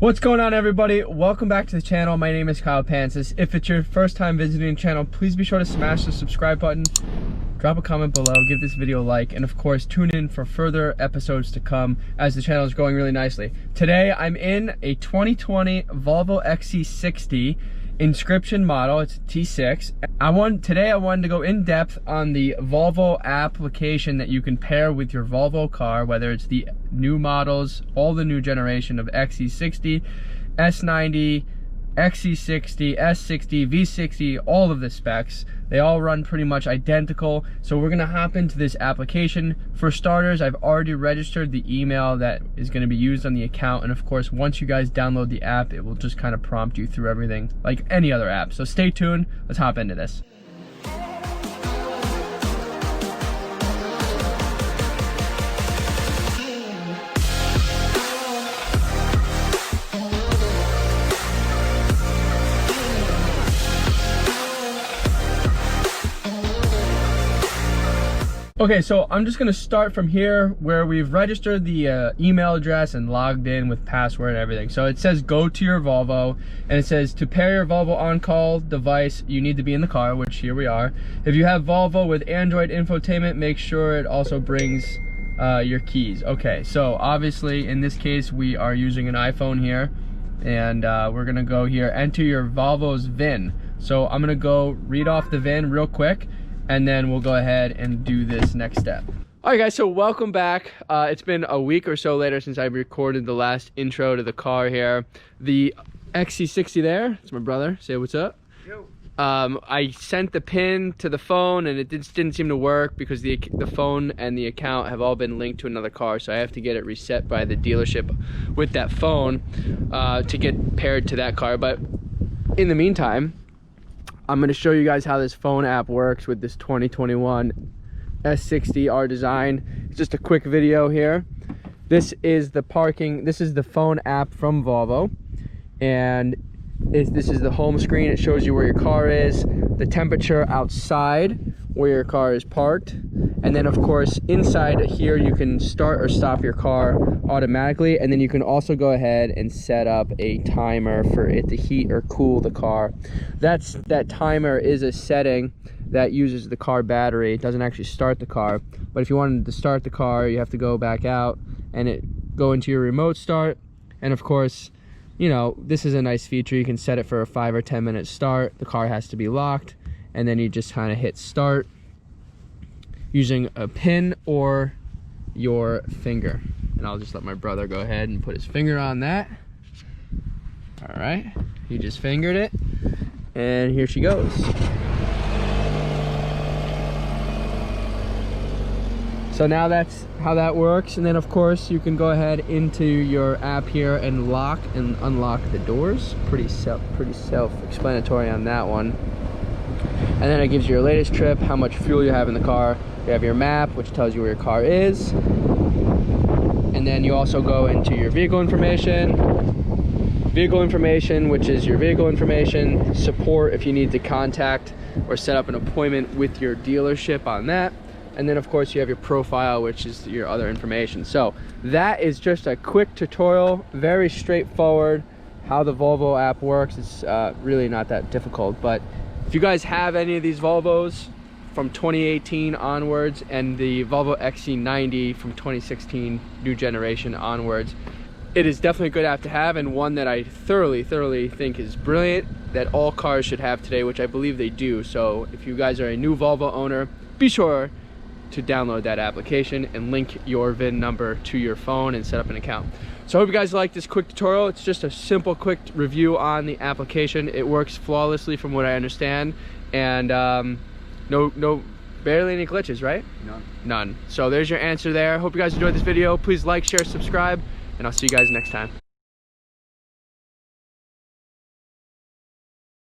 What's going on, everybody? Welcome back to the channel. My name is Kyle Pancis. If it's your first time visiting the channel, please be sure to smash the subscribe button, drop a comment below, give this video a like, and of course tune in for further episodes to come as the channel is growing really nicely. Today I'm in a 2020 Volvo XC60 inscription model. It's a T6. Today I wanted to go in depth on the Volvo application that you can pair with your Volvo car, whether it's the new models, all the new generation of XC60, S90, XC60, S60, V60, all of the specs. They all run pretty much identical. So we're gonna hop into this application. For starters, I've already registered the email that is gonna be used on the account. And of course, once you guys download the app, it will just kind of prompt you through everything like any other app. So stay tuned, let's hop into this. Okay, so I'm just gonna start from here where we've registered the email address and logged in with password and everything. So it says go to your Volvo, and it says to pair your Volvo on-call device, you need to be in the car, which here we are. If you have Volvo with Android infotainment, make sure it also brings your keys. Okay, so obviously in this case we are using an iPhone here, and we're gonna go here, enter your Volvo's VIN. So I'm gonna go read off the VIN real quick, and then we'll go ahead and do this next step. All right, guys, so welcome back. It's been a week or so later since I recorded the last intro to the car here. The XC60 there, it's my brother. Say what's up. Yo. I sent the pin to the phone and it didn't seem to work because the phone and the account have all been linked to another car, so I have to get it reset by the dealership with that phone to get paired to that car. But in the meantime, I'm going to show you guys how this phone app works with this 2021 S60 R design. It's just a quick video here. This is the phone app from Volvo, and this is the home screen. It shows you where your car is, the temperature outside where your car is parked, and then of course inside here you can start or stop your car automatically, and then you can also go ahead and set up a timer for it to heat or cool the car. That timer is a setting that uses the car battery. It doesn't actually start the car, but if you wanted to start the car, you have to go back out and go into your remote start. And of course, you know, this is a nice feature. You can set it for a 5 or 10 minute start. The car has to be locked, and then you just kind of hit start using a pin or your finger. And I'll just let my brother go ahead and put his finger on that. All right, he just fingered it, and here she goes. So now that's how that works. And then of course you can go ahead into your app here and lock and unlock the doors. Pretty self-explanatory on that one. And then it gives you your latest trip, how much fuel you have in the car. You have your map, which tells you where your car is. And then you also go into your vehicle information, which is your vehicle information, support if you need to contact or set up an appointment with your dealership on that. And then of course you have your profile, which is your other information. So that is just a quick tutorial, very straightforward, how the Volvo app works. It's really not that difficult. But if you guys have any of these Volvos from 2018 onwards and the Volvo XC90 from 2016 new generation onwards, it is definitely a good app to have, and one that I thoroughly think is brilliant, that all cars should have today, which I believe they do. So if you guys are a new Volvo owner, be sure to download that application and link your VIN number to your phone and set up an account. So I hope you guys like this quick tutorial. It's just a simple quick review on the application. It works flawlessly from what I understand, and barely any glitches, right? None. So there's your answer there. Hope you guys enjoyed this video. Please like, share, subscribe, and I'll see you guys next time.